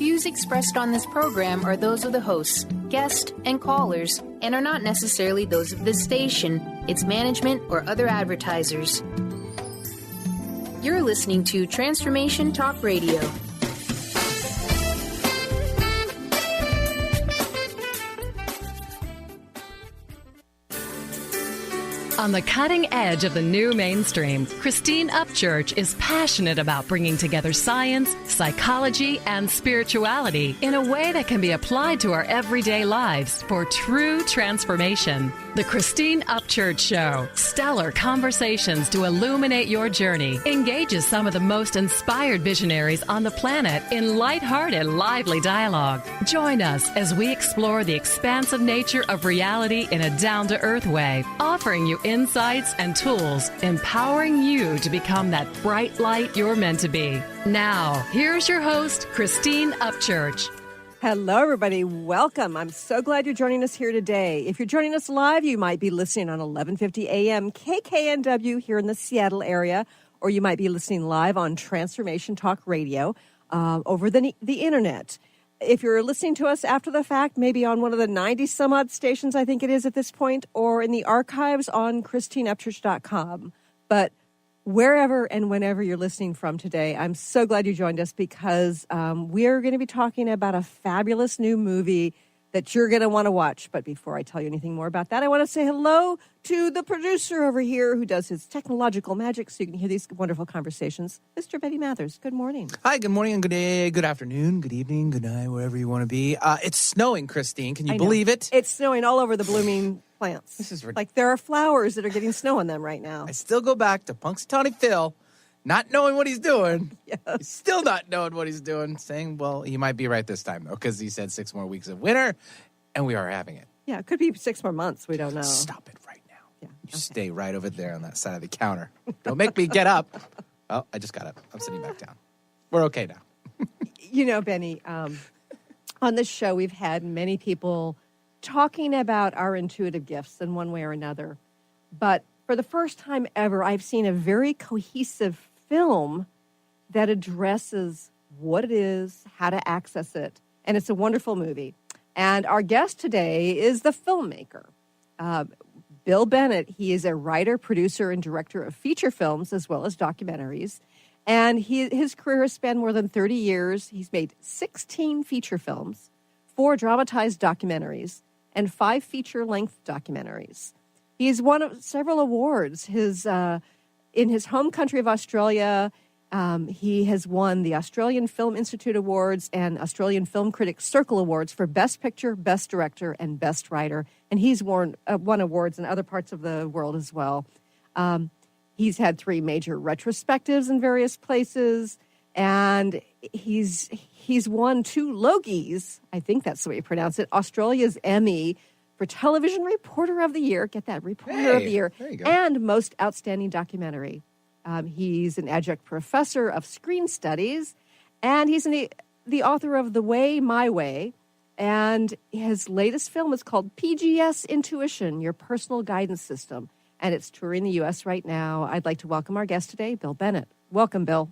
views expressed on this program are those of the hosts, guests, and callers, and are not necessarily those of this station, its management, or other advertisers. You're listening to Transformation Talk Radio. On the cutting edge of the new mainstream, Christine Upchurch is passionate about bringing together science, psychology, and spirituality in a way that can be applied to our everyday lives for true transformation. The Christine Upchurch Show, stellar conversations to illuminate your journey, engages some of the most inspired visionaries on the planet in lighthearted, lively dialogue. Join us as we explore the expansive nature of reality in a down-to-earth way, offering you insights and tools, empowering you to become that bright light you're meant to be. Now, here's your host, Christine Upchurch. Hello, everybody. Welcome. I'm so glad you're joining us here today. If you're joining us live, you might be listening on 1150 AM KKNW here in the Seattle area, or you might be listening live on Transformation Talk Radio over the internet. If you're listening to us after the fact, maybe on one of the 90-some-odd stations, I think it is at this point, or in the archives on ChristineUpchurch.com. But wherever and whenever you're listening from today, I'm so glad you joined us because we're going to be talking about a fabulous new movie that you're going to want to watch. But before I tell you anything more about that, I want to say hello to the producer over here who does his technological magic so you can hear these wonderful conversations, Mr. Betty Mathers. Good morning. Hi, good morning and good day, good afternoon, good evening, good night, wherever you want to be. It's snowing, Christine. Can you believe it? It's snowing all over the blooming plants. This is ridiculous. Like there are flowers that are getting snow on them right now. I still go back to Punxsutawney Phil, not knowing what he's doing. Yes. He's still not knowing what he's doing, saying, well, he might be right this time, though, because he said 6 more weeks of winter, and we are having it. Yeah, it could be 6 more months. We don't know. Stop it right now. Yeah. You stay right over there on that side of the counter. Don't make me get up. Oh, I just got up. I'm sitting back down. We're okay now. You know, Benny, on this show, we've had many people talking about our intuitive gifts in one way or another. But for the first time ever, I've seen a very cohesive film that addresses what it is, how to access it. And it's a wonderful movie. And our guest today is the filmmaker, Bill Bennett. He is a writer, producer, and director of feature films as well as documentaries. And his career has spanned more than 30 years. He's made 16 feature films, 4 dramatized documentaries, and 5 feature-length documentaries. He's won several awards. In his home country of Australia, he has won the Australian Film Institute Awards and Australian Film Critics Circle Awards for Best Picture, Best Director, and Best Writer. And he's won awards in other parts of the world as well. He's had 3 major retrospectives in various places, and he's won 2 Logies, I think that's the way you pronounce it, Australia's Emmy for Television Reporter of the Year, get that, Reporter of the Year, and Most Outstanding Documentary. He's an adjunct professor of screen studies, and he's the author of The Way, My Way, and his latest film is called PGS Intuition, Your Personal Guidance System, and it's touring the U.S. right now. I'd like to welcome our guest today, Bill Bennett. Welcome, Bill.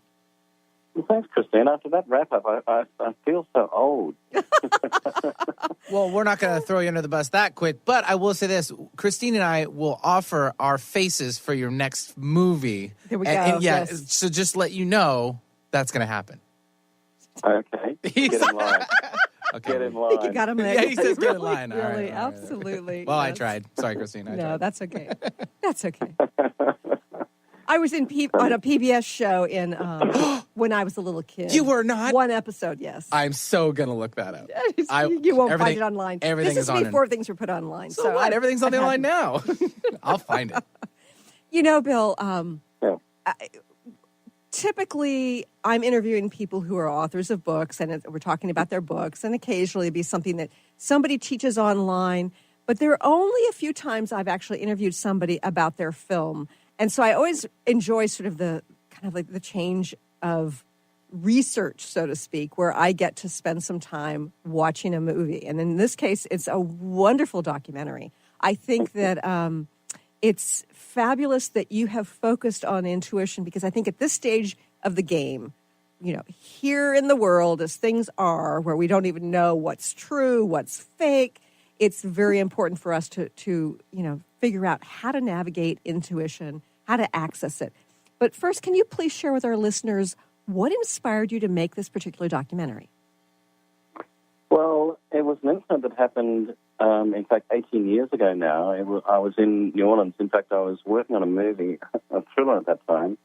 Well, thanks, Christine. After that wrap-up, I feel so old. Well, we're not going to throw you under the bus that quick, but I will say this. Christine and I will offer our faces for your next movie. There we go. And yes. So just let you know that's going to happen. Okay. Get in line. Okay. Get in I line. think you got him there. Yeah, he says get in Really, line. All right, really, all right. absolutely. Well, I yes. tried. Sorry, Christine. I No, tried. that's okay. That's okay. I was on a PBS show when I was a little kid. You were not? One episode, yes. I'm so going to look that up. You won't find it online. Everything this is on before things were put online. So what? Everything's on the line now. I'll find it. You know, Bill, Yeah. typically I'm interviewing people who are authors of books, and we're talking about their books, and occasionally it'd be something that somebody teaches online. But there are only a few times I've actually interviewed somebody about their film. And so I always enjoy sort of the kind of like the change of research, so to speak, where I get to spend some time watching a movie. And in this case, it's a wonderful documentary. I think that it's fabulous that you have focused on intuition, because I think at this stage of the game, here in the world as things are, where we don't even know what's true, what's fake, it's very important for us to figure out how to navigate intuition, how to access it. But first, can you please share with our listeners what inspired you to make this particular documentary? Well, it was an incident that happened, in fact, 18 years ago now. I was in New Orleans. In fact, I was working on a movie, a thriller at that time.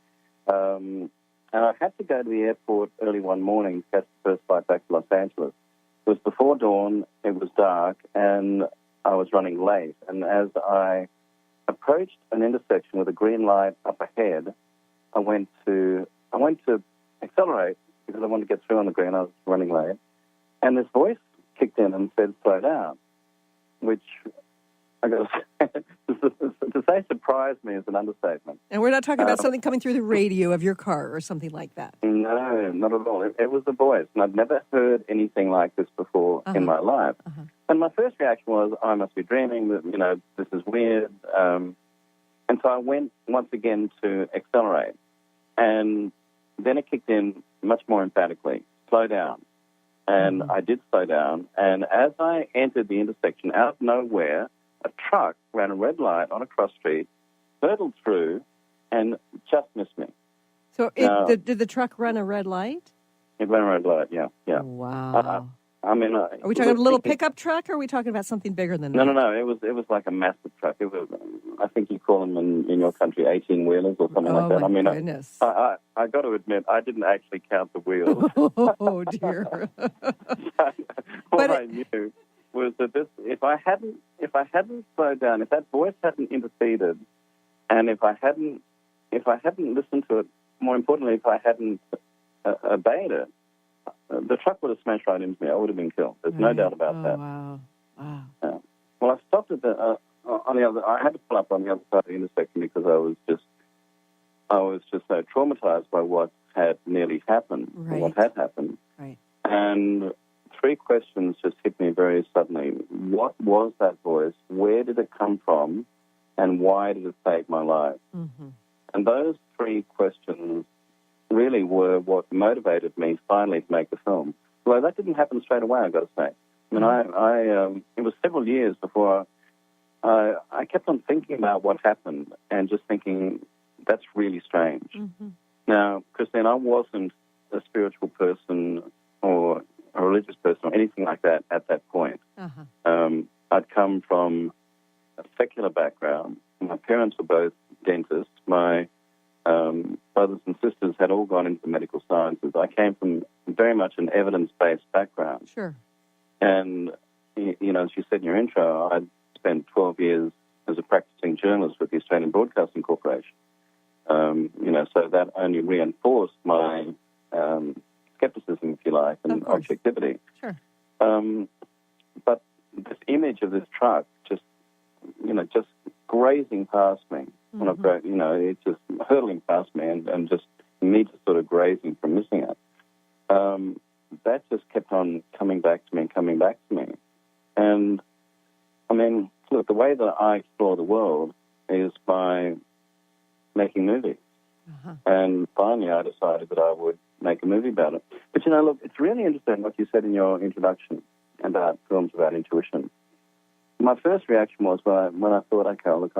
And I had to go to the airport early one morning to catch the first flight back to Los Angeles. It was before dawn, it was dark, and I was running late. And as I approached an intersection with a green light up ahead, I went to accelerate because I wanted to get through on the green. I was running late. And this voice kicked in and said, slow down, which I got to say surprised me is an understatement. And we're not talking about something coming through the radio of your car or something like that. No, not at all. It was a voice, and I'd never heard anything like this before in my life. And my first reaction was, I must be dreaming, that, this is weird. And so I went once again to accelerate. And then it kicked in much more emphatically, slow down. And I did slow down. And as I entered the intersection, out of nowhere, a truck ran a red light on a cross street, hurtled through, and just missed me. So did the truck run a red light? It ran a red light, yeah. Wow. Are we talking about a little pickup truck, or are we talking about something bigger than that? No. It was like a massive truck. It was, I think you call them in your country 18-wheelers or something like that. Oh, my goodness. I got to admit, I didn't actually count the wheels. Oh, dear. All I knew was that if I hadn't slowed down, if that voice hadn't interceded, and if I hadn't listened to it, more importantly, if I hadn't obeyed it, the truck would have smashed right into me. I would have been killed. There's no doubt about that. Wow. Well, I stopped at on the other. I had to pull up on the other side of the intersection because I was just so traumatized by what had nearly happened, or what had happened. Right. And three questions just hit me very suddenly. What was that voice? Where did it come from? And why did it save my life? Mm-hmm. And those three questions really were what motivated me finally to make the film. Well, that didn't happen straight away, I've got to say. I mean, it was several years before I kept on thinking about what happened and just thinking, that's really strange. Mm-hmm. Now, Christine, I wasn't a spiritual person or a religious person or anything like that at that point. I'd come from a secular background. My parents were both dentists. My brothers and sisters had all gone into the medical sciences. I came from very much an evidence-based background. Sure. And, as you said in your intro, I'd spent 12 years as a practicing journalist with the Australian Broadcasting Corporation. So that only reinforced my skepticism, if you like, and objectivity. Sure. But this image of this truck just grazing past me, it's just hurtling past me and just me just sort of grazing from missing it. That just kept on coming back to me. And, I mean, look, the way that I explore the world is by making movies. And finally I decided that I would make a movie about it. But, look, it's really interesting what you said in your introduction about films about intuition. My first reaction was when I thought, okay, look,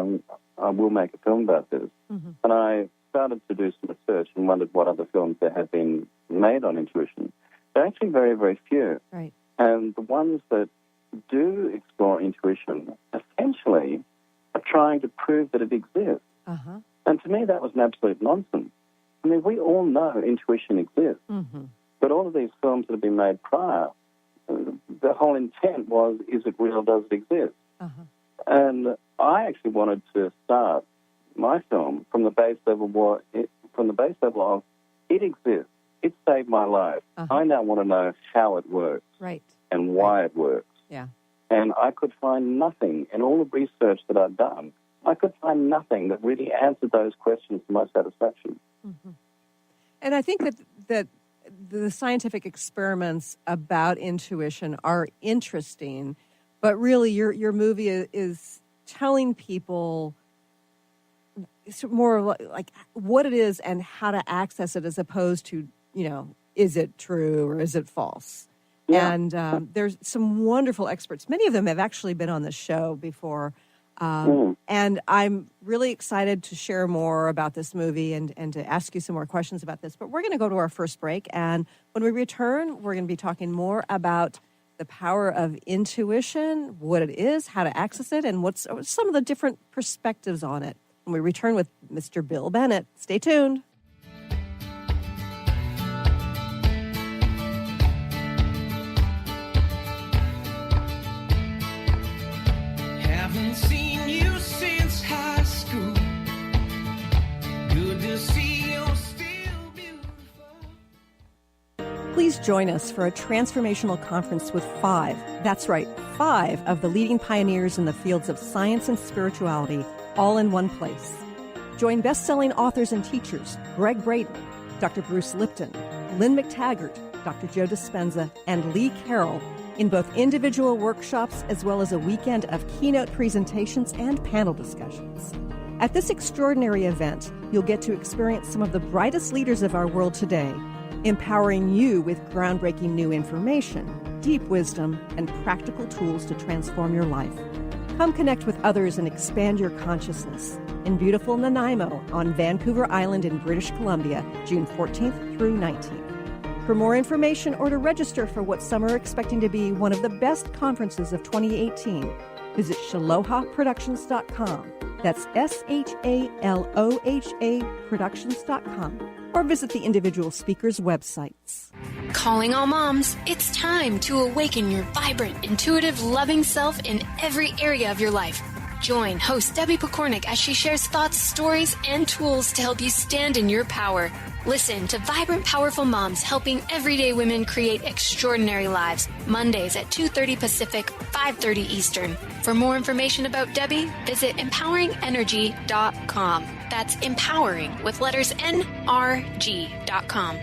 I will make a film about this. Mm-hmm. And I started to do some research and wondered what other films there had been made on intuition. There are actually very, very few. Right. And the ones that do explore intuition essentially are trying to prove that it exists. Uh-huh. And to me, that was an absolute nonsense. I mean, we all know intuition exists. Mm-hmm. But all of these films that have been made prior, the whole intent was, is it real, does it exist? Uh-huh. And I actually wanted to start my film from the base level of it exists. It saved my life. Uh-huh. I now want to know how it works. Right. And why it works. Yeah. And I could find nothing in all the research that I'd done. I could find nothing that really answered those questions to my satisfaction. Mm-hmm. And I think that the scientific experiments about intuition are interesting, but really your movie is telling people more like what it is and how to access it, as opposed to is it true or is it false? Yeah. And there's some wonderful experts. Many of them have actually been on the show before. And I'm really excited to share more about this movie and to ask you some more questions about this. But we're going to go to our first break. And when we return, we're going to be talking more about the power of intuition, what it is, how to access it, and what's some of the different perspectives on it. When we return with Mr. Bill Bennett. Stay tuned. Haven't seen you since high school. Good to see you're still beautiful. Please join us for a transformational conference with 5 of the leading pioneers in the fields of science and spirituality, all in one place. Join best-selling authors and teachers Greg Braden, Dr. Bruce Lipton, Lynn McTaggart, Dr. Joe Dispenza, and Lee Carroll in both individual workshops as well as a weekend of keynote presentations and panel discussions. At this extraordinary event, you'll get to experience some of the brightest leaders of our world today, empowering you with groundbreaking new information, deep wisdom, and practical tools to transform your life. Come connect with others and expand your consciousness in beautiful Nanaimo on Vancouver Island in British Columbia, June 14th through 19th. For more information or to register for what some are expecting to be one of the best conferences of 2018, visit shalohaproductions.com. That's SHALOHA Productions.com. Or visit the individual speakers' websites. Calling all moms, it's time to awaken your vibrant, intuitive, loving self in every area of your life. Join host Debbie Pokornik as she shares thoughts, stories, and tools to help you stand in your power. Listen to Vibrant, Powerful Moms helping everyday women create extraordinary lives. Mondays at 2:30 Pacific, 5:30 Eastern. For more information about Debbie, visit empoweringenergy.com. That's empowering with letters NRG.com.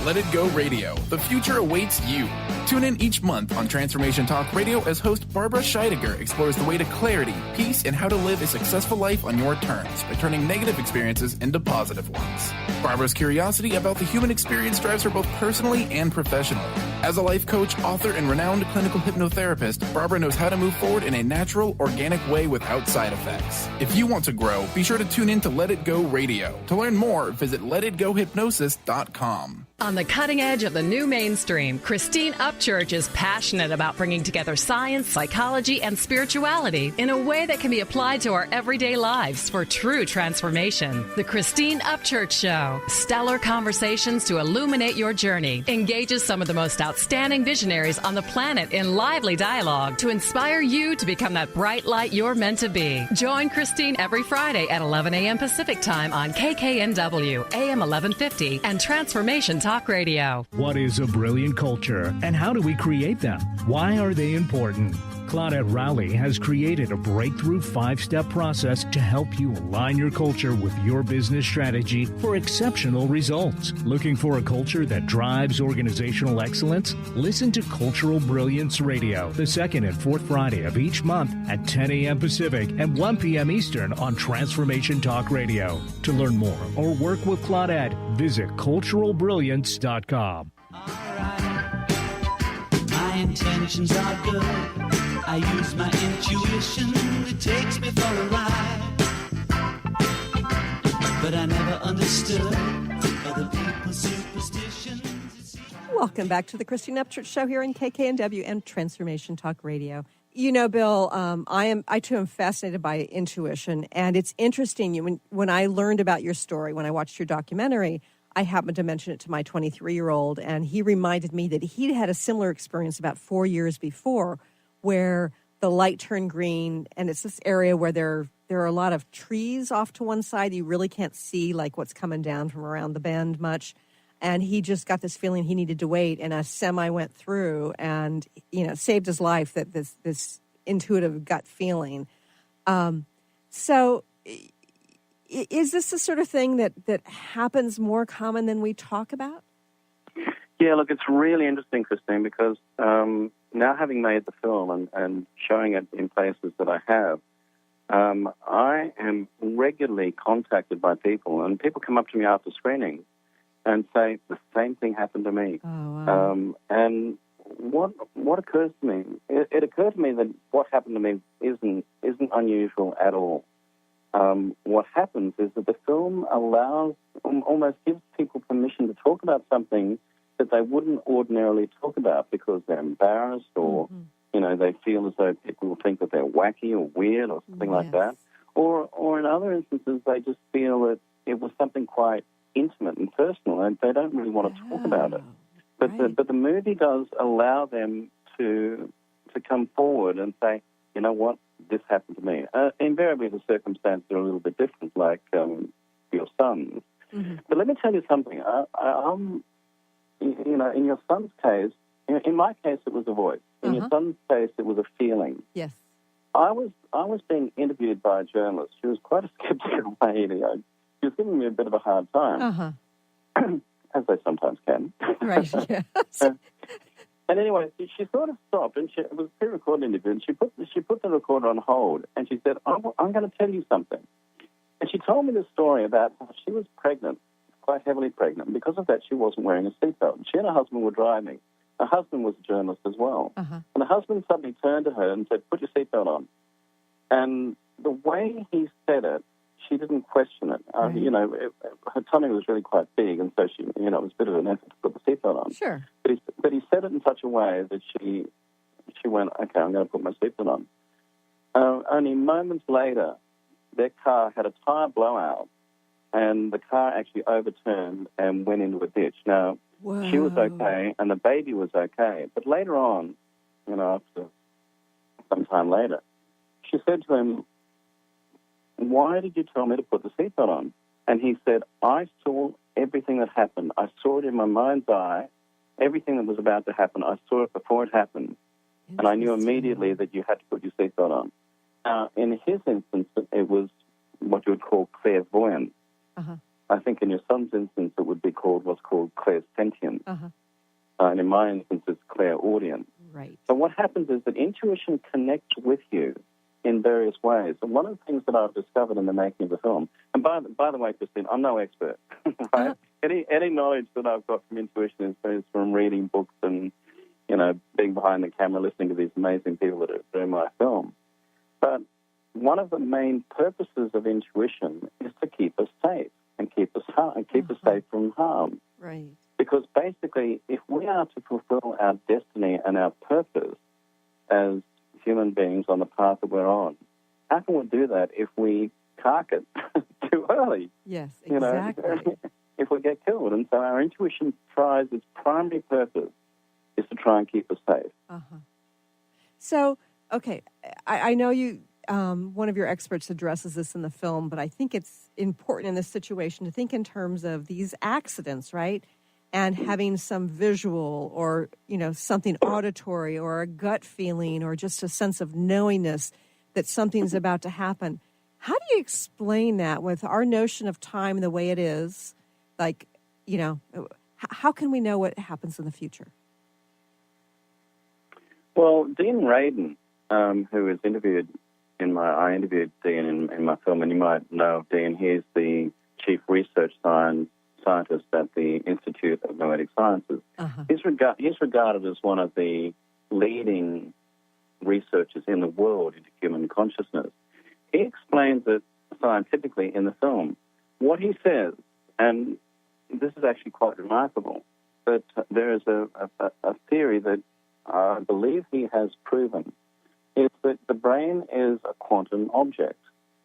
Let It Go Radio. The future awaits you. Tune in each month on Transformation Talk Radio as host Barbara Scheidegger explores the way to clarity, peace, and how to live a successful life on your terms by turning negative experiences into positive ones. Barbara's curiosity about the human experience drives her both personally and professionally. As a life coach, author, and renowned clinical hypnotherapist, Barbara knows how to move forward in a natural, organic way without side effects. If you want to grow, be sure to tune in to Let It Go Radio. To learn more, visit letitgohypnosis.com. On the cutting edge of the new mainstream, Christine Upchurch is passionate about bringing together science, psychology, and spirituality in a way that can be applied to our everyday lives for true transformation. The Christine Upchurch Show, stellar conversations to illuminate your journey, engages some of the most outstanding visionaries on the planet in lively dialogue to inspire you to become that bright light you're meant to be. Join Christine every Friday at 11 a.m. Pacific Time on KKNW, AM 1150, and Transformation Talk Radio. What is a brilliant culture and how do we create them? Why are they important? Claudette Rowley has created a breakthrough 5-step process to help you align your culture with your business strategy for exceptional results. Looking for a culture that drives organizational excellence? Listen to Cultural Brilliance Radio, the second and fourth Friday of each month at 10 a.m. Pacific and 1 p.m. Eastern on Transformation Talk Radio. To learn more or work with Claudette, visit culturalbrilliance.com. All right. My intentions are good. I use my intuition, it takes me for a ride. But I never understood other people's superstitions. Welcome back to the Christine Upchurch Show here on KKNW and Transformation Talk Radio. You know, Bill, I too am fascinated by intuition, and it's interesting. When I learned about your story, when I watched your documentary, I happened to mention it to my 23-year-old, and he reminded me that he'd had a similar experience about 4 years before, where the light turned green, and it's this area where there are a lot of trees off to one side. You really can't see like what's coming down from around the bend much. And he just got this feeling he needed to wait, and a semi went through and, saved his life, that this intuitive gut feeling. So is this the sort of thing that happens more common than we talk about? Yeah, look, it's really interesting, Christine, because now having made the film and showing it in places that I have, I am regularly contacted by people, and people come up to me after screening and say, the same thing happened to me. Oh, wow. And what occurs to me, it occurred to me that what happened to me isn't unusual at all. What happens is that the film almost gives people permission to talk about something that they wouldn't ordinarily talk about because they're embarrassed or, they feel as though people will think that they're wacky or weird or something like that. Or in other instances, they just feel that it was something quite intimate and personal and they don't really want to talk about it. But the movie does allow them to come forward and say, you know what, this happened to me. Invariably, the circumstances are a little bit different, like your son's. But let me tell you something. In your son's case, in my case, it was a voice. In your son's case, it was a feeling. Yes. I was being interviewed by a journalist. She was quite a skeptical lady. She was giving me a bit of a hard time, as they sometimes can. Right. Yes. And anyway, she sort of stopped, and it was a pre-recorded interview, and she put the recorder on hold, and she said, I'm going to tell you something. And she told me this story about how she was pregnant, quite heavily pregnant, and because of that, she wasn't wearing a seatbelt. She and her husband were driving. Her husband was a journalist as well. And the husband suddenly turned to her and said, put your seatbelt on. And the way he said it, she didn't question it. Her tummy was really quite big, and so she, it was a bit of an effort to put the seatbelt on. Sure. But he said it in such a way that she went, okay, I'm going to put my seatbelt on. Only moments later, their car had a tire blowout, and the car actually overturned and went into a ditch. Now, she was okay, and the baby was okay. But later on, after some time later, she said to him, why did you tell me to put the seatbelt on? And he said, I saw everything that happened. I saw it in my mind's eye. Everything that was about to happen, I saw it before it happened. And I knew immediately that you had to put your seatbelt on. Now, in his instance, it was what you would call clairvoyant. I think in your son's instance, it would be called what's called clairsentient. And in my instance, it's clairaudient. Right. So what happens is that intuition connects with you in various ways. And one of the things that I've discovered in the making of the film, and by the way, Christine, I'm no expert, right? Any knowledge that I've got from intuition is from reading books and, being behind the camera, listening to these amazing people that are doing my film. But one of the main purposes of intuition is to keep us safe and keep us safe from harm. Right. Because basically, if we are to fulfill our destiny and our purpose as human beings on the path that we're on, how can we do that if we cark it too early? Yes, exactly. If we get killed. And so our intuition tries, its primary purpose is to try and keep us safe. So, okay, I know you, one of your experts addresses this in the film, but I think it's important in this situation to think in terms of these accidents, right? And having some visual or, something auditory or a gut feeling or just a sense of knowingness that something's about to happen. How do you explain that with our notion of time the way it is? Like, how can we know what happens in the future? Well, Dean Radin, who was interviewed I interviewed Dean in my film, and you might know of Dean. He's the chief research scientist at the Institute of Noetic Sciences. He's regarded as one of the leading researchers in the world into human consciousness. He explains it scientifically in the film. What he says, and this is actually quite remarkable, but there is a theory that I believe he has proven, is that the brain is a quantum object.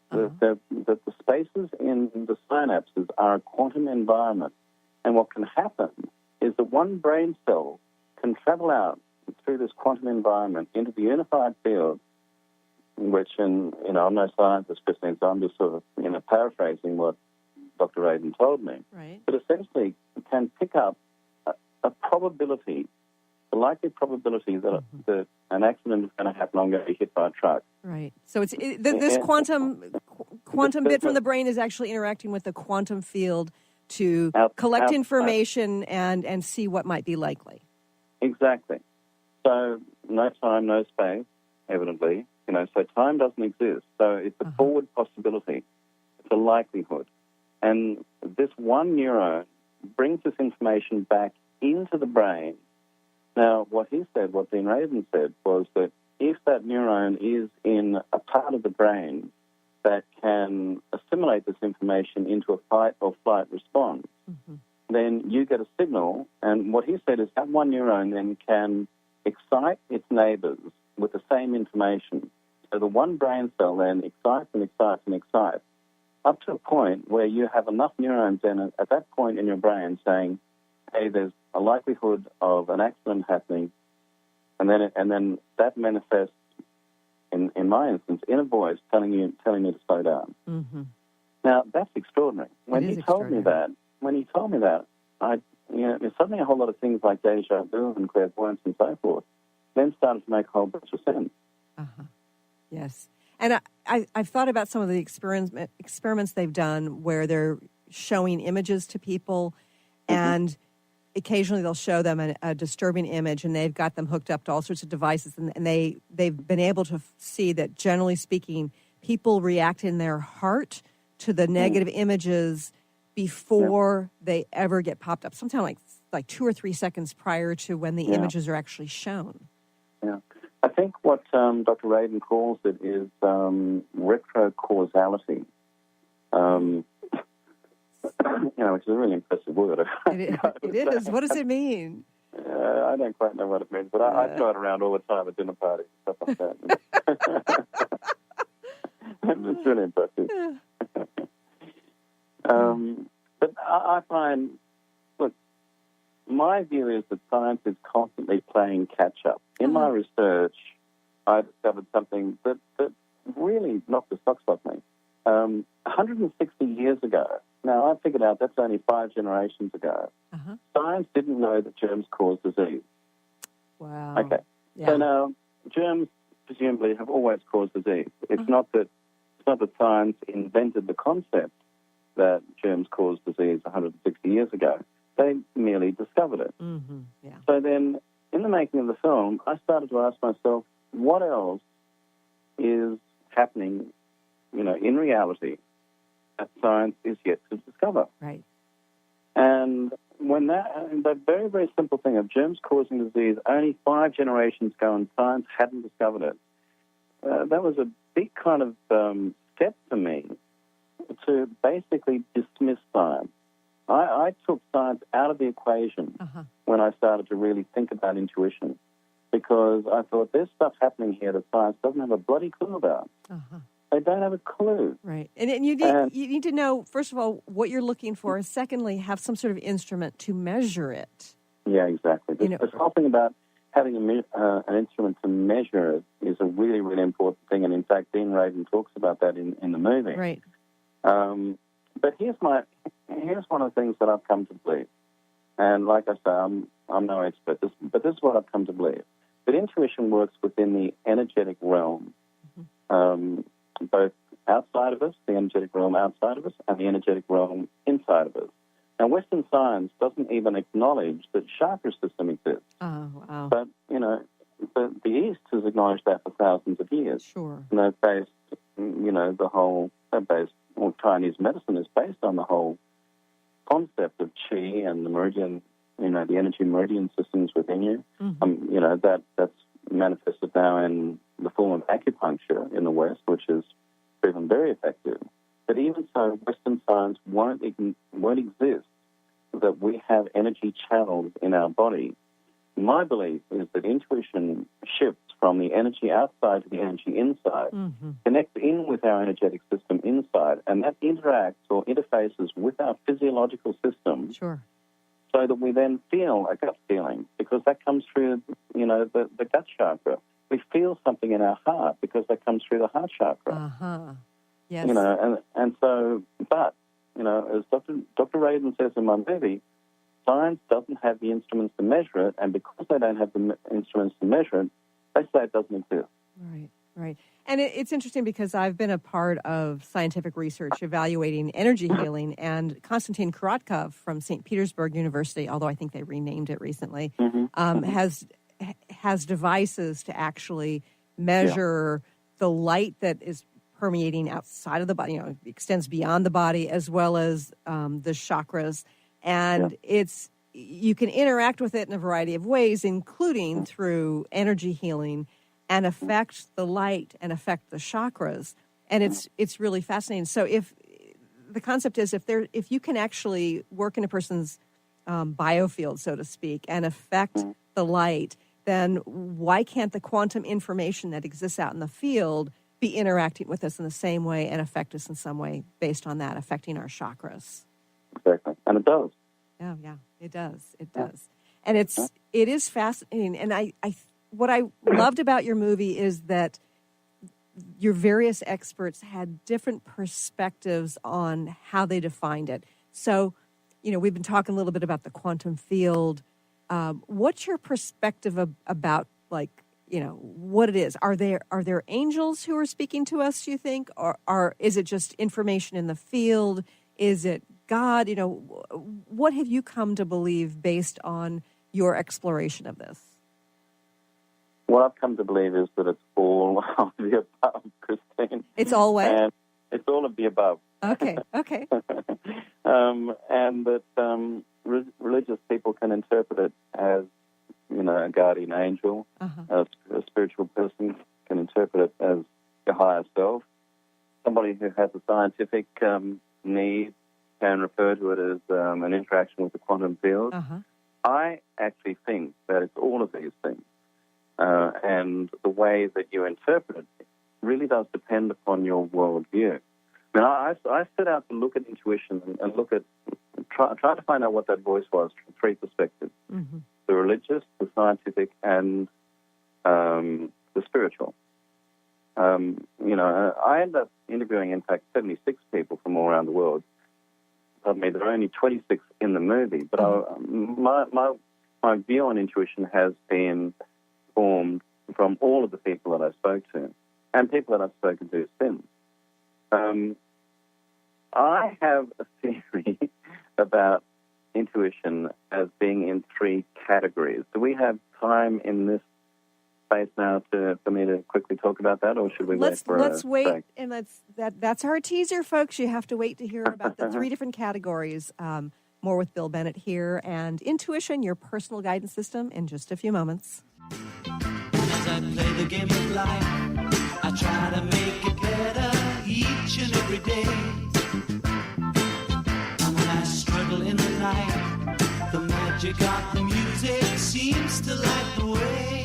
That the spaces in the synapses are a quantum environment. And what can happen is that one brain cell can travel out through this quantum environment into the unified field, which, I'm no scientist, Christine, so I'm just sort of, paraphrasing what Dr. Radin told me. Right. But essentially can pick up a probability, the likely probability that an accident is going to happen, I'm going to be hit by a truck. Right. So this quantum bit from the brain is actually interacting with the quantum field to collect information and see what might be likely. Exactly. So no time, no space, evidently. So time doesn't exist. So it's a forward possibility. It's a likelihood. And this one neuron brings this information back into the brain. Now, what Dean Radin said, was that if that neuron is in a part of the brain that can assimilate this information into a fight or flight response, then you get a signal. And what he said is that one neuron then can excite its neighbors with the same information. So the one brain cell then excites and excites and excites up to a point where you have enough neurons then at that point in your brain saying, hey, there's a likelihood of an accident happening, and then that manifests, in my instance, in a voice telling me to slow down. Now, that's extraordinary. When he told me that, suddenly a whole lot of things like deja vu and clairvoyance and so forth then started to make a whole bunch of sense. Yes. And I've thought about some of the experiments they've done where they're showing images to people, and occasionally they'll show them a disturbing image, and they've got them hooked up to all sorts of devices, and they've been able to see that, generally speaking, people react in their heart to the negative images before they ever get popped up, sometimes like 2 or 3 seconds prior to when the images are actually shown. Yeah. I think what Dr. Radin calls it is retrocausality, which is a really impressive word. It is. What does it mean? I don't quite know what it means, but I throw it around all the time at dinner parties, stuff like that. It's really impressive. But I find, look, my view is that science is constantly playing catch-up. In my research, I discovered something that really knocked the socks off me. 160 years ago, now I figured out that's only 5 generations ago, science didn't know that germs cause disease. Wow. Okay. Yeah. So now, germs presumably have always caused disease. It's not that science invented the concept that germs cause disease 160 years ago. They merely discovered it. Yeah. So then, in the making of the film, I started to ask myself, what else is happening, in reality that science is yet to discover? Right. And when that very, very simple thing of germs causing disease, only 5 generations ago, and science hadn't discovered it, that was a big kind of step for me to basically dismiss science. I took science out of the equation when I started to really think about intuition, because I thought there's stuff happening here that science doesn't have a bloody clue about. They don't have a clue. Right. And you need to know, first of all, what you're looking for. Secondly, have some sort of instrument to measure it. Yeah, exactly. There's something about having an instrument to measure it is a really, really important thing. And in fact, Dean Radin talks about that in the movie. Right. But here's one of the things that I've come to believe. And like I say, I'm no expert, but this is what I've come to believe. That intuition works within the energetic realm, both outside of us, the energetic realm outside of us, and the energetic realm inside of us. Now, Western science doesn't even acknowledge that chakra system exists. Oh, wow. But, the East has acknowledged that for thousands of years. Sure. And they've based, Chinese medicine is based on the whole concept of qi and the meridian, the energy meridian systems within you. That's manifested now in the form of acupuncture in the West, which is proven very effective. But even so, Western science won't exist that we have energy channels in our body. My belief is that intuition shifts from the energy outside to the energy inside, connects in with our energetic system inside, and that interacts or interfaces with our physiological system. Sure. So that we then feel a gut feeling, because that comes through, the gut chakra. We feel something in our heart because that comes through the heart chakra. Yes. And so, but, as Dr. Radin says in my movie, science doesn't have the instruments to measure it, and because they don't have the instruments to measure it, they say it doesn't exist. Right. And it's interesting because I've been a part of scientific research evaluating energy healing, and Konstantin Korotkov from St. Petersburg University, although I think they renamed it recently, has devices to actually measure the light that is permeating outside of the body, extends beyond the body, as well as the chakras. And you can interact with it in a variety of ways, including through energy healing, and affect the light and affect the chakras. And it's really fascinating. So if the concept is if you can actually work in a person's biofield, so to speak, and affect the light, then why can't the quantum information that exists out in the field be interacting with us in the same way and affect us in some way based on that, affecting our chakras? Exactly. And it does. Oh, yeah, it does. It does. And it is fascinating. And what I loved about your movie is that your various experts had different perspectives on how they defined it. So, we've been talking a little bit about the quantum field. What's your perspective about, what it is? Are there angels who are speaking to us, do you think? Or is it just information in the field? Is it God? What have you come to believe based on your exploration of this? What I've come to believe is that it's all of the above, Christine. It's all what? And it's all of the above. Okay. And that religious people can interpret it as, a guardian angel. A spiritual person can interpret it as your higher self. Somebody who has a scientific need can refer to it as an interaction with the quantum field. I actually think that it's all of these things. And the way that you interpret it really does depend upon your worldview. I set out to look at intuition and look at, try to find out what that voice was from three perspectives. The religious, the scientific, and the spiritual. I ended up interviewing, in fact, 76 people from all around the world. Pardon me, there are only 26 in the movie, but my view on intuition has been formed from all of the people that I spoke to and people that I've spoken to since. I have a theory about intuition as being in three categories. Do we have time in this space now for me to quickly talk about that, or should we wait for let's wait, break? And that's our teaser, folks. You have to wait to hear about the three different categories. More with Bill Bennett here, and Intuition, your personal guidance system, in just a few moments. As I play the game of life, I try to make it better each and every day. And when I struggle in the night, the magic of the music seems to light the way.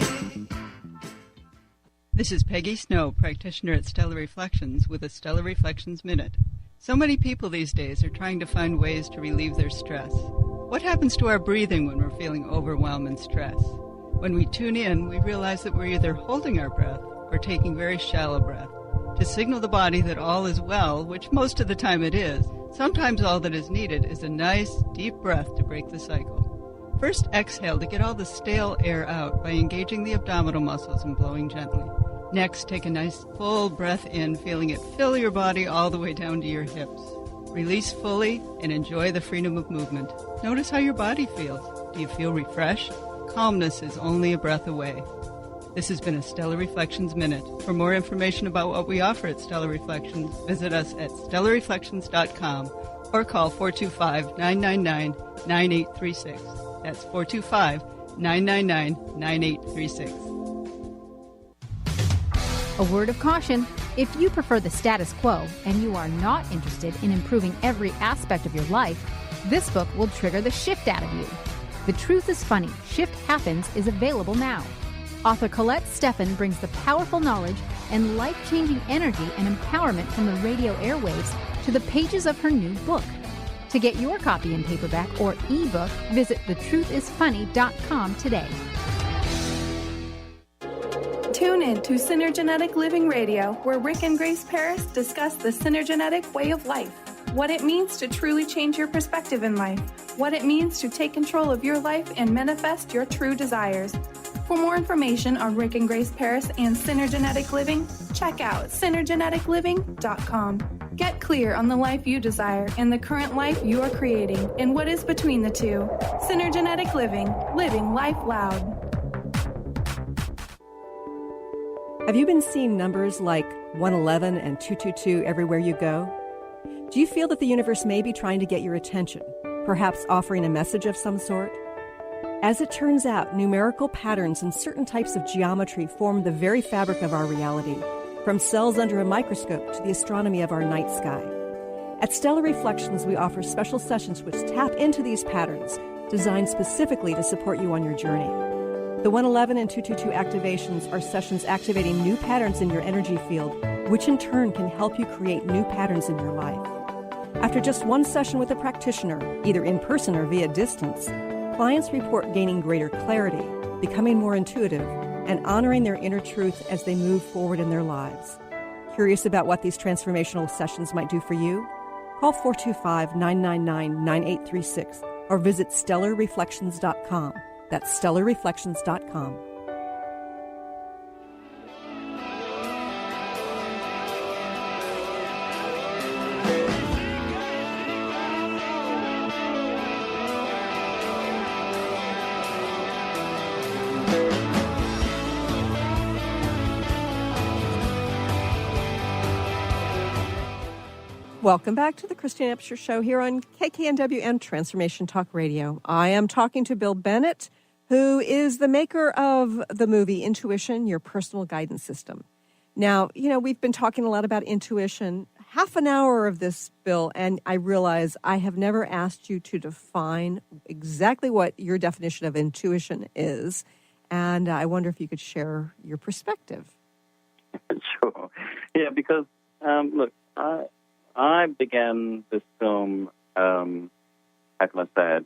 This is Peggy Snow, practitioner at Stellar Reflections, with a Stellar Reflections Minute. So many people these days are trying to find ways to relieve their stress. What happens to our breathing when we're feeling overwhelm and stress? When we tune in, we realize that we're either holding our breath or taking very shallow breath to signal the body that all is well, which most of the time it is. Sometimes all that is needed is a nice, deep breath to break the cycle. First, exhale to get all the stale air out by engaging the abdominal muscles and blowing gently. Next, take a nice full breath in, feeling it fill your body all the way down to your hips. Release fully and enjoy the freedom of movement. Notice how your body feels. Do you feel refreshed? Calmness is only a breath away. This has been a Stellar Reflections Minute. For more information about what we offer at Stellar Reflections, visit us at stellarreflections.com or call 425-999-9836. That's 425-999-9836. A word of caution: if you prefer the status quo and you are not interested in improving every aspect of your life, this book will trigger the shift out of you. The Truth is Funny, Shift Happens is available now. Author Colette Steffen brings the powerful knowledge and life-changing energy and empowerment from the radio airwaves to the pages of her new book. To get your copy in paperback or ebook, visit thetruthisfunny.com today. Tune in to Synergenetic Living Radio, where Rick and Grace Paris discuss the synergenetic way of life, what it means to truly change your perspective in life, what it means to take control of your life and manifest your true desires. For more information on Rick and Grace Paris and Synergenetic Living, check out synergeneticliving.com. Get clear on the life you desire and the current life you are creating and what is between the two. Synergenetic Living, living life loud. Have you been seeing numbers like 111 and 222 everywhere you go? Do you feel that the universe may be trying to get your attention, Perhaps offering a message of some sort? As it turns out, numerical patterns in certain types of geometry form the very fabric of our reality, from cells under a microscope to the astronomy of our night sky. At Stellar Reflections, we offer special sessions which tap into these patterns, designed specifically to support you on your journey. The 111 and 222 activations are sessions activating new patterns in your energy field, which in turn can help you create new patterns in your life. After just one session with a practitioner, either in person or via distance, clients report gaining greater clarity, becoming more intuitive, and honoring their inner truth as they move forward in their lives. Curious about what these transformational sessions might do for you? Call 425-999-9836 or visit stellarreflections.com. That's stellarreflections.com. Welcome back to the Christine Upchurch Show here on KKNW and Transformation Talk Radio. I am talking to Bill Bennett, who is the maker of the movie Intuition, Your Personal Guidance System. Now, we've been talking a lot about intuition. Half an hour of this, Bill, and I realize I have never asked you to define exactly what your definition of intuition is, and I wonder if you could share your perspective. Sure. Yeah, because, look, I began this film, how can I say it,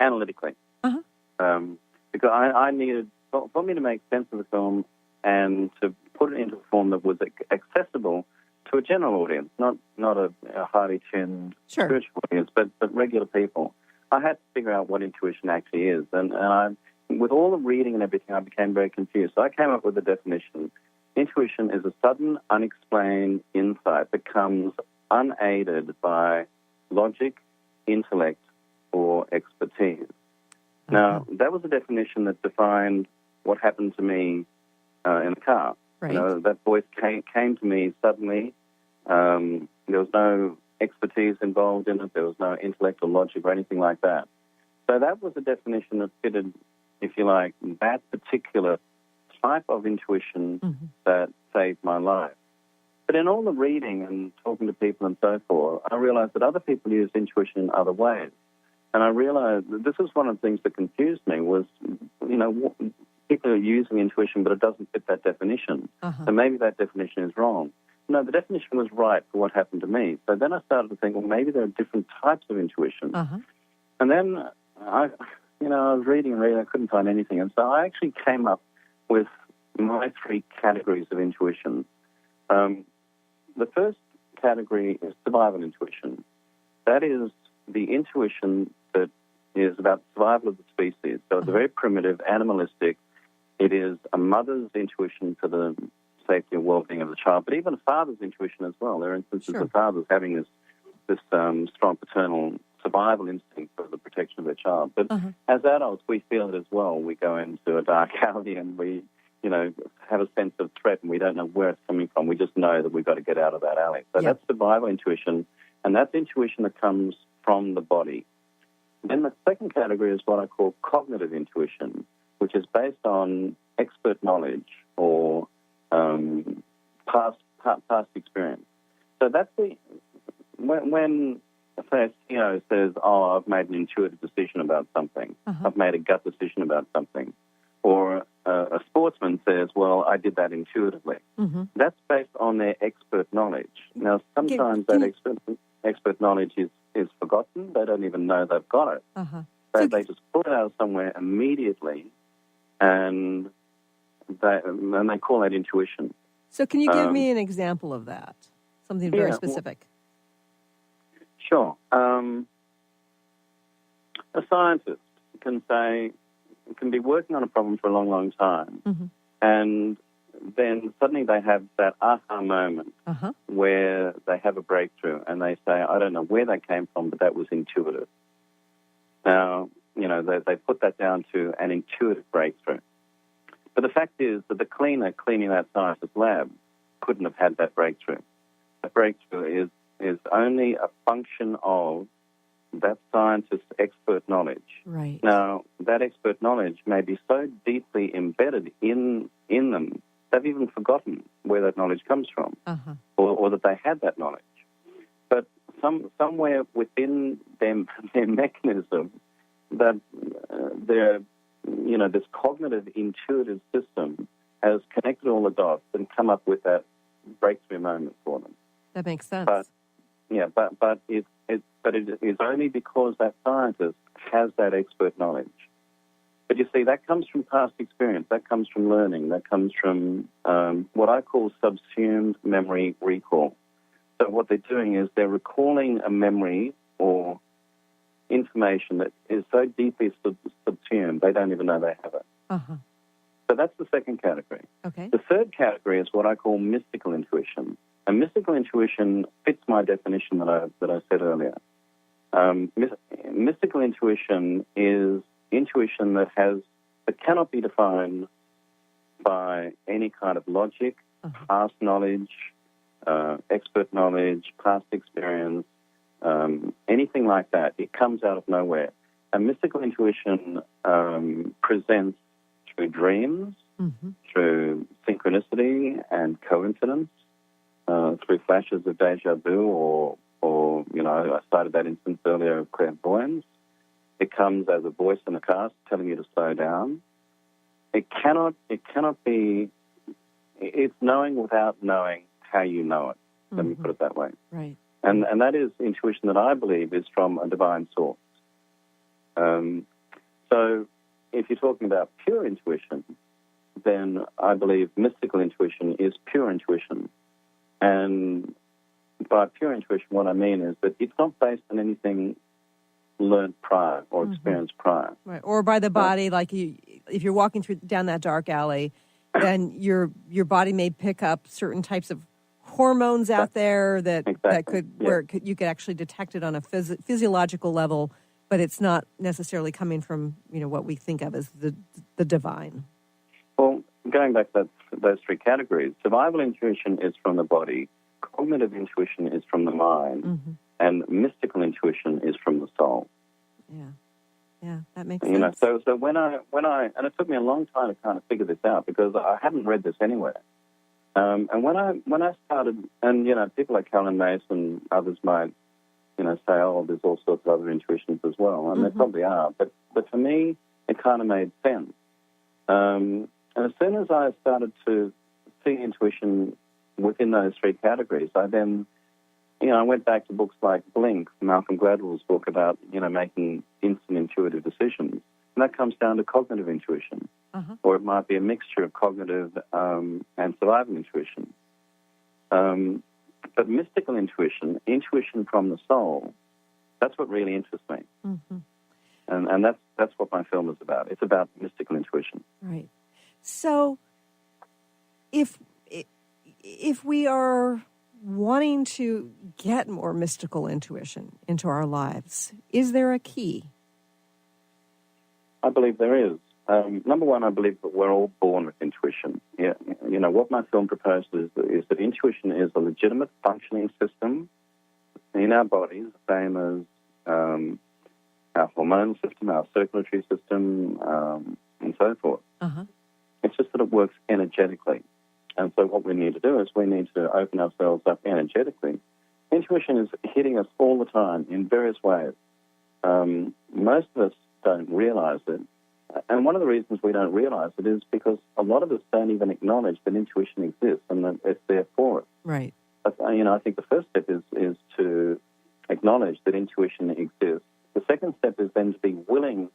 analytically. Because I needed, for me to make sense of the film and to put it into a form that was accessible to a general audience, not a highly tuned spiritual audience, but regular people. I had to figure out what intuition actually is. And with all the reading and everything, I became very confused. So I came up with a definition. Intuition is a sudden, unexplained insight that comes unaided by logic, intellect, or expertise. Now, that was a definition that defined what happened to me in the car. Right. That voice came to me suddenly. There was no expertise involved in it. There was no intellect or logic or anything like that. So that was a definition that fitted, if you like, that particular type of intuition that saved my life. But in all the reading and talking to people and so forth, I realized that other people use intuition in other ways. And I realized that this is one of the things that confused me was, people are using intuition, but it doesn't fit that definition. So maybe that definition is wrong. No, the definition was right for what happened to me. So then I started to think, well, maybe there are different types of intuition. And then I was reading and reading, I couldn't find anything. And so I actually came up with my 3 categories of intuition. The first category is survival intuition. That is the intuition that is about survival of the species. So it's very primitive, animalistic. It is a mother's intuition for the safety and well-being of the child, but even a father's intuition as well. There are instances of fathers having this strong paternal survival instinct for the protection of their child. But as adults, we feel it as well. We go into a dark alley and we have a sense of threat and we don't know where it's coming from. We just know that we've got to get out of that alley. So that's survival intuition, and that's intuition that comes from the body. Then the second category is what I call cognitive intuition, which is based on expert knowledge or past experience. So that's when say a CEO says, "Oh, I've made an intuitive decision about something. I've made a gut decision about something," or a sportsman says, "Well, I did that intuitively." That's based on their expert knowledge. Now, sometimes that expert knowledge is forgotten. They don't even know they've got it. They just pull it out of somewhere immediately, and they call that intuition. So can you give me an example of that? Something very specific. Sure. A scientist can be working on a problem for a long, long time, and then suddenly they have that aha moment where they have a breakthrough, and they say, "I don't know where that came from, but that was intuitive." Now, they put that down to an intuitive breakthrough. But the fact is that the cleaner cleaning that scientist's lab couldn't have had that breakthrough. That breakthrough is only a function of that scientist's expert knowledge. Right. Now, that expert knowledge may be so deeply embedded in them, they've even forgotten where that knowledge comes from, or that they had that knowledge. But somewhere within their mechanism, that this cognitive, intuitive system has connected all the dots and come up with that breakthrough moment for them. That makes sense. But it is only because that scientist has that expert knowledge. But you see, that comes from past experience. That comes from learning. That comes from what I call subsumed memory recall. So what they're doing is they're recalling a memory or information that is so deeply subsumed they don't even know they have it. So that's the second category. Okay. The third category is what I call mystical intuition. And mystical intuition fits my definition that I said earlier. Mystical intuition is intuition that cannot be defined by any kind of logic, past knowledge, expert knowledge, past experience, anything like that. It comes out of nowhere. And mystical intuition presents through dreams, through synchronicity and coincidence, through flashes of deja vu, or I cited that instance earlier of clairvoyance. It comes as a voice in the car telling you to slow down. It cannot be. It's knowing without knowing how you know it. Let me put it that way. Right. And that is intuition that I believe is from a divine source. So if you're talking about pure intuition, then I believe mystical intuition is pure intuition. And by pure intuition, what I mean is that it's not based on anything learned prior or experienced prior. Right. Or by the body, like if you're walking down that dark alley, then your body may pick up certain types of hormones out there that could you could actually detect it on a physiological level, but it's not necessarily coming from what we think of as the divine. Well, going back to those three categories, survival intuition is from the body, cognitive intuition is from the mind, and mystical intuition is from the soul. Yeah, that makes sense. So when I and it took me a long time to kind of figure this out because I hadn't read this anywhere. And when I started, and people like Helen Mason, others might say, oh, there's all sorts of other intuitions as well, and there probably are. But for me, it kind of made sense. And as soon as I started to see intuition within those three categories, I then, I went back to books like Blink, Malcolm Gladwell's book about, making instant intuitive decisions. And that comes down to cognitive intuition. Or it might be a mixture of cognitive and survival intuition. But mystical intuition from the soul, that's what really interests me. And that's what my film is about. It's about mystical intuition. Right. So if we are wanting to get more mystical intuition into our lives, is there a key? I believe there is. Number one, I believe that we're all born with intuition. Yeah, what my film proposes is that intuition is a legitimate functioning system in our bodies, the same as our hormonal system, our circulatory system, and so forth. It's just that it works energetically. And so what we need to do is we need to open ourselves up energetically. Intuition is hitting us all the time in various ways. Most of us don't realize it. And one of the reasons we don't realize it is because a lot of us don't even acknowledge that intuition exists and that it's there for us. Right. I think the first step is to acknowledge that intuition exists. The second step is then to be willing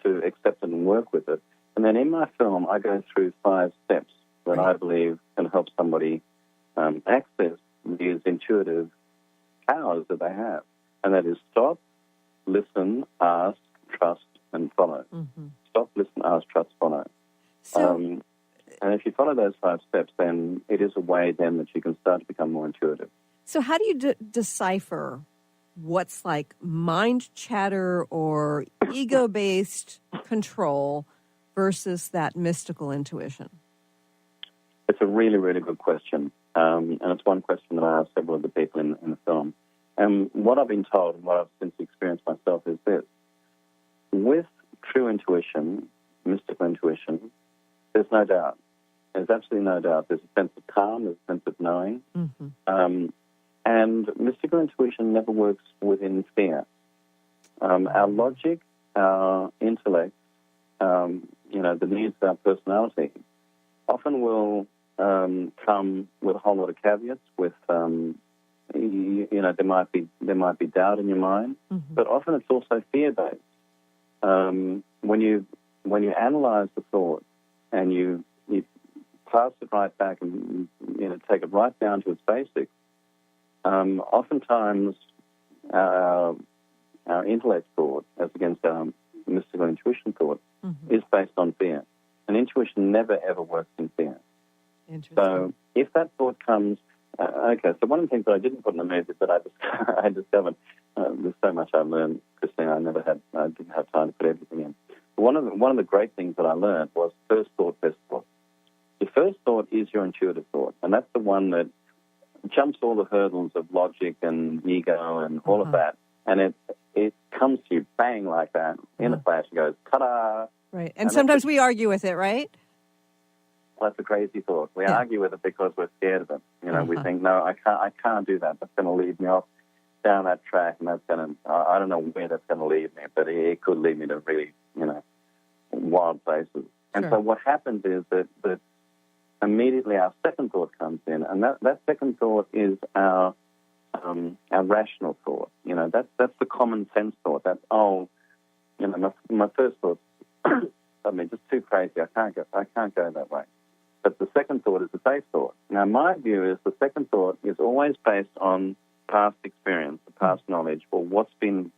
to accept it and work with it. And then in my film, I go through 5 steps that I believe can help somebody access these intuitive powers that they have. And that is stop, listen, ask, trust, and follow. Stop, listen, ask, trust, follow. So, and if you follow those 5 steps, then it is a way then that you can start to become more intuitive. So how do you decipher what's like mind chatter or ego-based control versus that mystical intuition? It's a really, really good question. And it's one question that I ask several of the people in the film. And what I've been told and what I've since experienced myself is this. With true intuition, mystical intuition, there's no doubt. There's absolutely no doubt. There's a sense of calm, there's a sense of knowing. Mm-hmm. And mystical intuition never works within fear. Our logic, our intellect, the needs of our personality often will come with a whole lot of caveats. With there might be doubt in your mind, mm-hmm. but often it's also fear-based. When you analyze the thought and you pass it right back and take it right down to its basics, oftentimes our intellect thought, as against our mystical intuition thought, mm-hmm. is based on fear. And intuition never, ever works in fear. Interesting. So if that thought comes... so one of the things that I didn't put in the movie that I discovered, there's so much I've learned, Christine, I didn't have time to put everything in. But one of the great things that I learned was first thought, best thought. Your first thought is your intuitive thought, and that's the one that jumps all the hurdles of logic and ego and all of that, and it comes to you bang like that in a flash and goes, ta-da! Right, and sometimes we argue with it, right? Well, that's a crazy thought. We argue with it because we're scared of it. We think, no, I can't do that. That's going to lead me off down that track, and that's going to, I don't know where that's going to lead me, but it could lead me to really, wild places. And so what happens is that immediately our second thought comes in, and that second thought is our rational thought. That's the common sense thought. That's, my first thought, just too crazy. I can't go that way. But the second thought is the safe thought. Now, my view is the second thought is always based on past experience, past knowledge, or what's been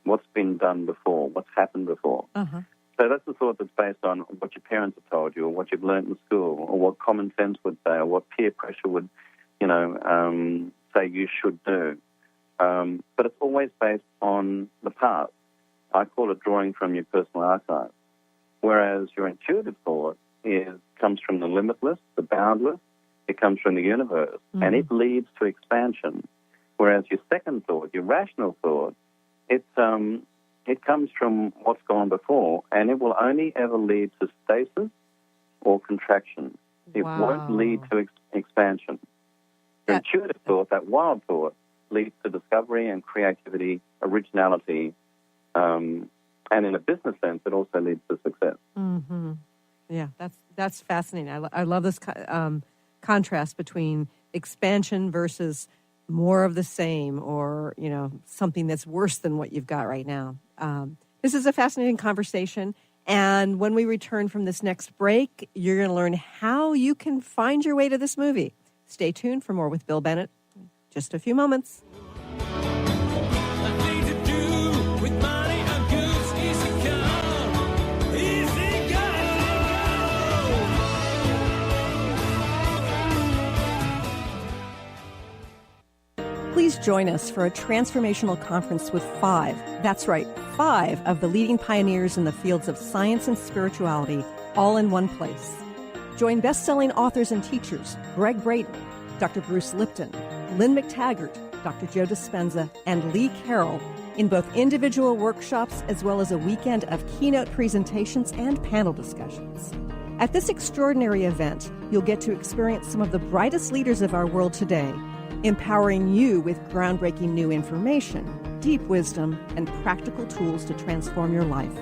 done before, what's happened before. Uh-huh. So that's the thought that's based on what your parents have told you, or what you've learned in school, or what common sense would say, or what peer pressure would, say you should do. But it's always based on the past. I call it drawing from your personal archive. Whereas your intuitive thought comes from the limitless, the boundless. It comes from the universe, and it leads to expansion. Whereas your second thought, your rational thought, it comes from what's gone before, and it will only ever lead to stasis or contraction. It won't lead to expansion. Your intuitive thought, that wild thought, leads to discovery and creativity, originality, and in a business sense, it also leads to success. Mm-hmm. Yeah, that's fascinating. I love this contrast between expansion versus more of the same, or something that's worse than what you've got right now. This is a fascinating conversation, and when we return from this next break, you're going to learn how you can find your way to this movie. Stay tuned for more with Bill Bennett. Just a few moments. Please join us for a transformational conference with 5 of the leading pioneers in the fields of science and spirituality, all in one place. Join best-selling authors and teachers Greg Braden, Dr. Bruce Lipton, Lynn McTaggart, Dr. Joe Dispenza, and Lee Carroll in both individual workshops as well as a weekend of keynote presentations and panel discussions. At this extraordinary event, you'll get to experience some of the brightest leaders of our world today, empowering you with groundbreaking new information, deep wisdom, and practical tools to transform your life.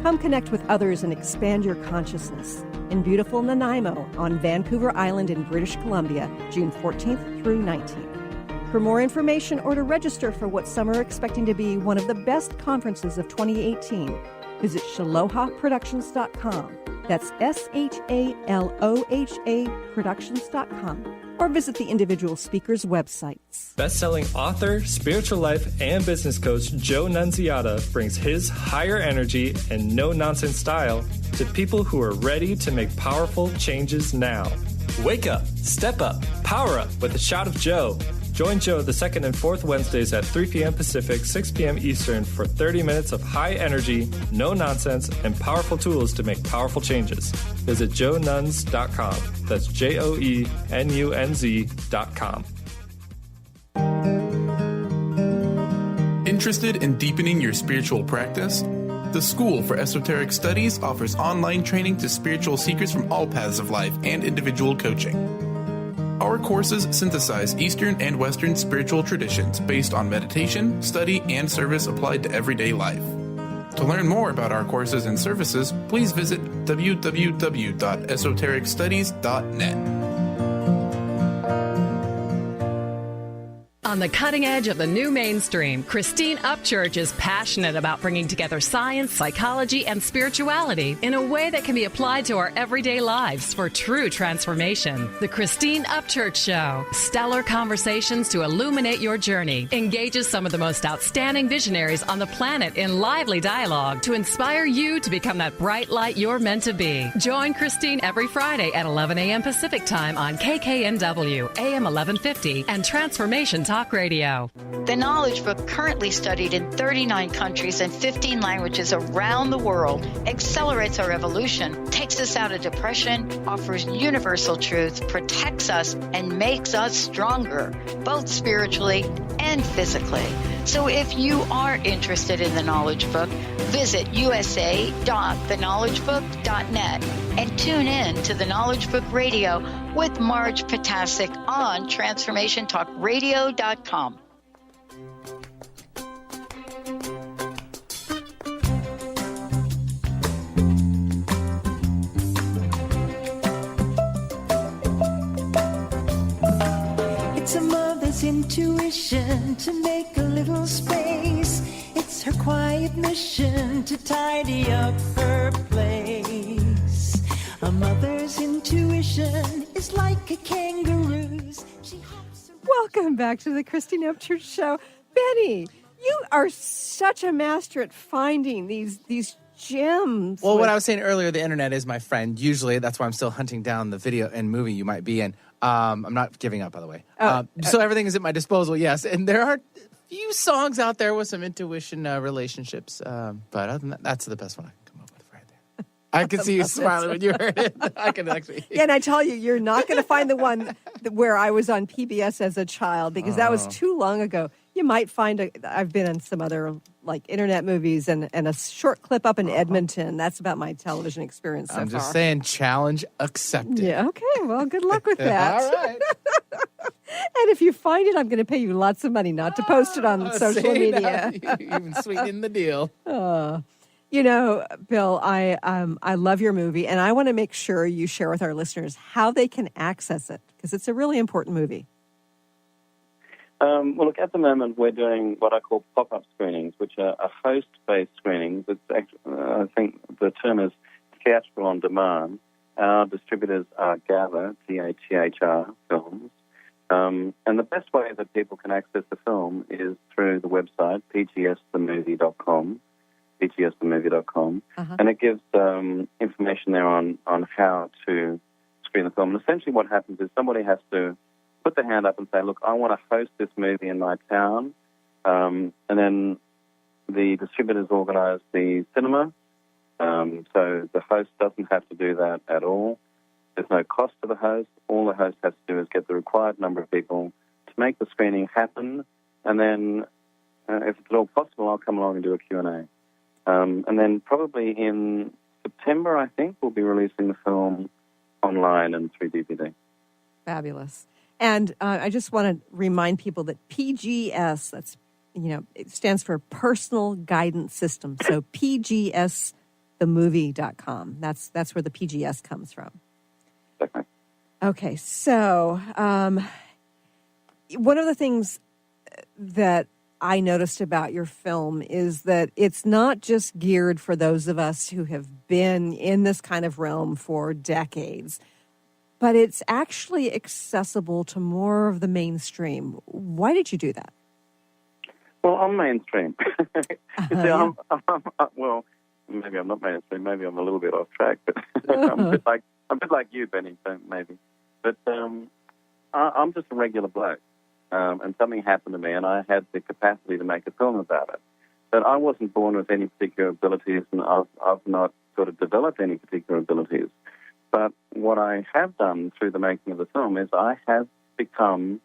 Come connect with others and expand your consciousness in beautiful Nanaimo on Vancouver Island in British Columbia, June 14th through 19th. For more information or to register for what some are expecting to be one of the best conferences of 2018, visit shalohaproductions.com. That's SHALOHA Productions.com. Or visit the individual speakers' websites. Best-selling author, spiritual life, and business coach Joe Nunziata brings his higher energy and no-nonsense style to people who are ready to make powerful changes now. Wake up, step up, power up with a shot of Joe. Join Joe the 2nd and 4th Wednesdays at 3 p.m. Pacific, 6 p.m. Eastern for 30 minutes of high energy, no nonsense, and powerful tools to make powerful changes. Visit joenuns.com. That's JOENUNZ.com. Interested in deepening your spiritual practice? The School for Esoteric Studies offers online training to spiritual seekers from all paths of life and individual coaching. Our courses synthesize Eastern and Western spiritual traditions based on meditation, study, and service applied to everyday life. To learn more about our courses and services, please visit www.esotericstudies.net. On the cutting edge of the new mainstream, Christine Upchurch is passionate about bringing together science, psychology, and spirituality in a way that can be applied to our everyday lives for true transformation. The Christine Upchurch Show, stellar conversations to illuminate your journey, engages some of the most outstanding visionaries on the planet in lively dialogue to inspire you to become that bright light you're meant to be. Join Christine every Friday at 11 a.m. Pacific Time on KKNW, AM 1150, and Transformation Talk Radio. The Knowledge Book, currently studied in 39 countries and 15 languages around the world, accelerates our evolution, takes us out of depression, offers universal truth, protects us, and makes us stronger, both spiritually and physically. So if you are interested in the Knowledge Book, visit usa.theknowledgebook.net and tune in to the Knowledge Book Radio with Marge Potasic on TransformationTalkRadio.com. It's a mother's intuition to make a little space. It's her quiet mission to tidy up her place. A mother's intuition is like a kangaroo's. Welcome back to the Christine Upchurch Show. Benny, you are such a master at finding these gems. Well, what I was saying earlier, the internet is my friend. Usually, that's why I'm still hunting down the video and movie you might be in. I'm not giving up, by the way. So everything is at my disposal, yes. And there are a few songs out there with some intuition relationships. But other than that, that's the best one I can come up with right there. I could see you smiling when you heard it. I can actually. Yeah, and I tell you, you're not going to find the one where I was on PBS as a child because that was too long ago. You might find I've been in some other like internet movies and a short clip up in Edmonton. That's about my television experience so far. I'm just saying, challenge accepted. Yeah, okay. Well, good luck with that. All right. And if you find it, I'm going to pay you lots of money not to post it on social media. Even sweeten the deal. You know, Bill, I love your movie, and I want to make sure you share with our listeners how they can access it, because it's a really important movie. Well, look, at the moment, we're doing what I call pop-up screenings, which are host-based screenings. It's actually, I think the term is theatrical on demand. Our distributors are Gather, T-H-E-H-R, Films. And the best way that people can access the film is through the website, PGSthemovie.com, PGSthemovie.com. And it gives information there on how to screen the film. And essentially what happens is somebody has to put their hand up and say, look, I want to host this movie in my town. And then the distributors organize the cinema. So the host doesn't have to do that at all. There's no cost to the host. All the host has to do is get the required number of people to make the screening happen. And then, if it's at all possible, I'll come along and do a Q&A. And then probably in September, I think, we'll be releasing the film online and through DVD. Fabulous. And I just want to remind people that PGS, that's, it stands for Personal Guidance System. So PGSthemovie.com. That's where the PGS comes from. Okay. Okay, so one of the things that I noticed about your film is that it's not just geared for those of us who have been in this kind of realm for decades, but it's actually accessible to more of the mainstream. Why did you do that? Well, I'm mainstream. You see, well, maybe I'm not mainstream. Maybe I'm a little bit off track, but I'm a bit like you, Benny, so maybe. But I'm just a regular bloke, and something happened to me, and I had the capacity to make a film about it. But I wasn't born with any particular abilities, and I've not sort of developed any particular abilities. But what I have done through the making of the film is I have become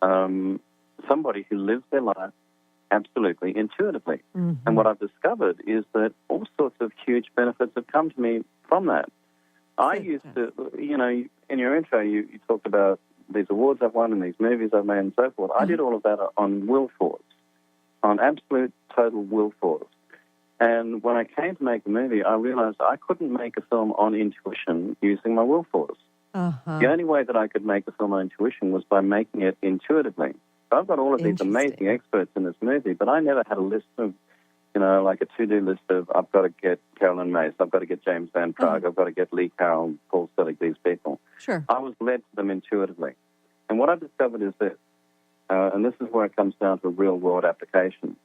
somebody who lives their life absolutely intuitively. Mm-hmm. And what I've discovered is that all sorts of huge benefits have come to me from that. I used to, in your intro, you talked about these awards I've won and these movies I've made and so forth. I did all of that on will force, on absolute total will force. And when I came to make a movie, I realized I couldn't make a film on intuition using my will force. Uh-huh. The only way that I could make a film on intuition was by making it intuitively. So I've got all of these amazing experts in this movie, but I never had a list of, like a to-do list of, I've got to get Carolyn Mace, I've got to get James Van Praagh, I've got to get Lee Carroll, Paul Selig, these people. Sure. I was led to them intuitively. And what I've discovered is this, and this is where it comes down to a real-world application,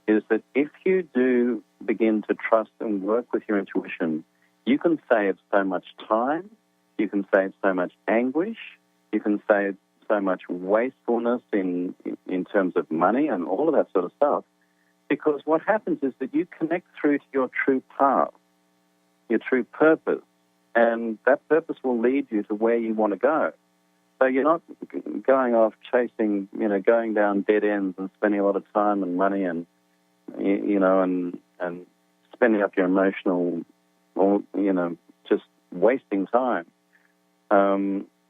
is that if you do begin to trust and work with your intuition, you can save so much time, you can save so much anguish, you can save so much wastefulness in terms of money and all of that sort of stuff. Because what happens is that you connect through to your true path, your true purpose, and that purpose will lead you to where you want to go. So you're not going off chasing, going down dead ends and spending a lot of time and money and, and spending up your emotional, or, just wasting time,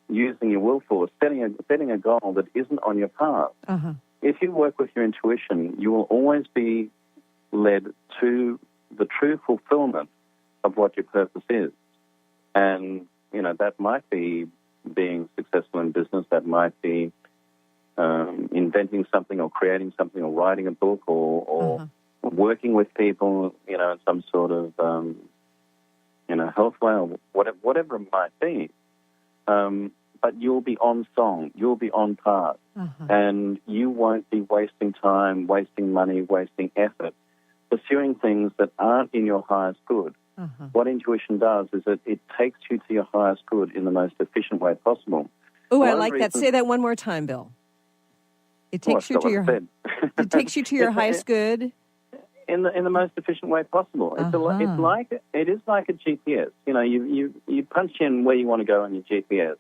using your will force, setting a goal that isn't on your path. Uh-huh. If you work with your intuition, you will always be led to the true fulfillment of what your purpose is. And, that might be being successful in business, that might be inventing something or creating something or writing a book or working with people, in some sort of, health way or whatever it might be. But you'll be on song, you'll be on path, and you won't be wasting time, wasting money, wasting effort, pursuing things that aren't in your highest good. What intuition does is that it takes you to your highest good in the most efficient way possible. Oh, I like that. Say that one more time, Bill. It takes you to your it takes you to your highest good in the most efficient way possible. It is like a GPS. You punch in where you want to go on your GPS.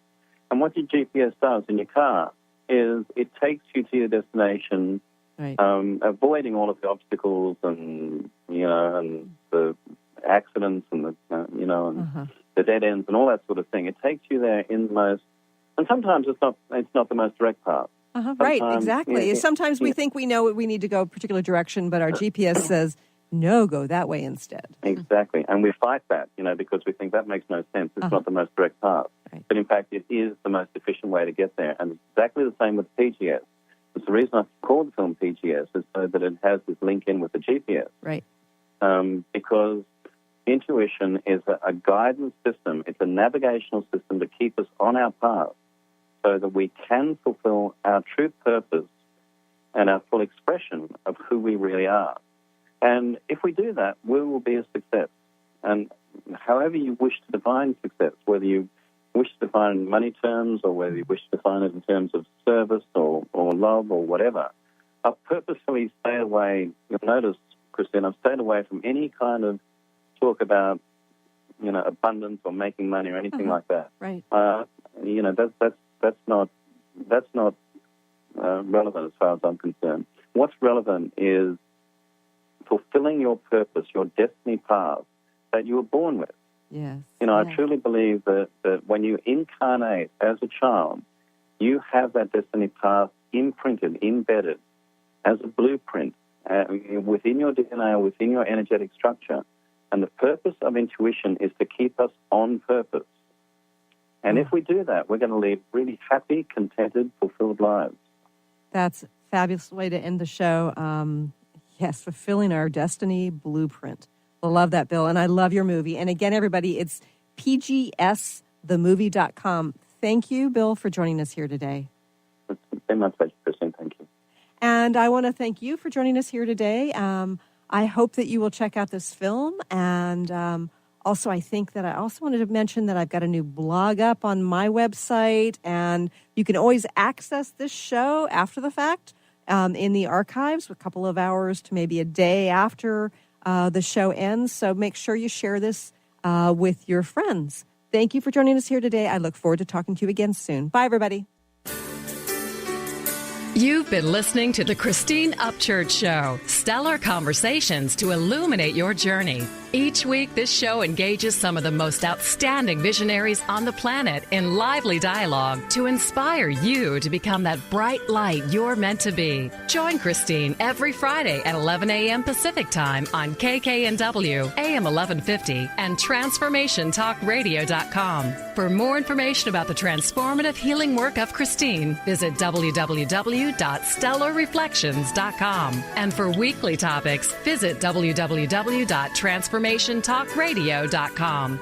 And what your GPS does in your car is it takes you to your destination, avoiding all of the obstacles and and the accidents and the dead ends and all that sort of thing. It takes you there in the most, and sometimes it's not the most direct path. Right, exactly. Sometimes we think we know we need to go a particular direction, but our GPS says, no, go that way instead. Exactly. And we fight that, because we think that makes no sense. It's not the most direct path. Right. But in fact, it is the most efficient way to get there. And exactly the same with PGS. It's the reason I called the film PGS is so that it has this link in with the GPS. Right. Because intuition is a guidance system. It's a navigational system to keep us on our path so that we can fulfill our true purpose and our full expression of who we really are. And if we do that, we will be a success. And however you wish to define success, whether you wish to define it in money terms or whether you wish to define it in terms of service or love or whatever, I've purposefully stayed away. You'll notice, Christine, I've stayed away from any kind of talk about, abundance or making money or anything like that. Right. That's not relevant as far as I'm concerned. What's relevant is fulfilling your purpose, your destiny path that you were born with. Yes. I truly believe that when you incarnate as a child, you have that destiny path imprinted, embedded as a blueprint within your DNA, within your energetic structure. And the purpose of intuition is to keep us on purpose. And if we do that, we're going to lead really happy, contented, fulfilled lives. That's a fabulous way to end the show. Yes, fulfilling our destiny blueprint. I love that, Bill. And I love your movie. And again, everybody, it's PGSthemovie.com. Thank you, Bill, for joining us here today. It's been my pleasure, Christine. Thank you. And I want to thank you for joining us here today. I hope that you will check out this film. And also, I think that I also wanted to mention that I've got a new blog up on my website. And you can always access this show after the fact in the archives, a couple of hours to maybe a day after the show ends. So make sure you share this with your friends. Thank you for joining us here today. I look forward to talking to you again soon. Bye, everybody. You've been listening to the Christine Upchurch Show, stellar conversations to illuminate your journey. Each week, this show engages some of the most outstanding visionaries on the planet in lively dialogue to inspire you to become that bright light you're meant to be. Join Christine every Friday at 11 a.m. Pacific Time on KKNW, AM 1150, and TransformationTalkRadio.com. For more information about the transformative healing work of Christine, visit www.stellarreflections.com. And for weekly topics, visit www.transformationtalkradio.com.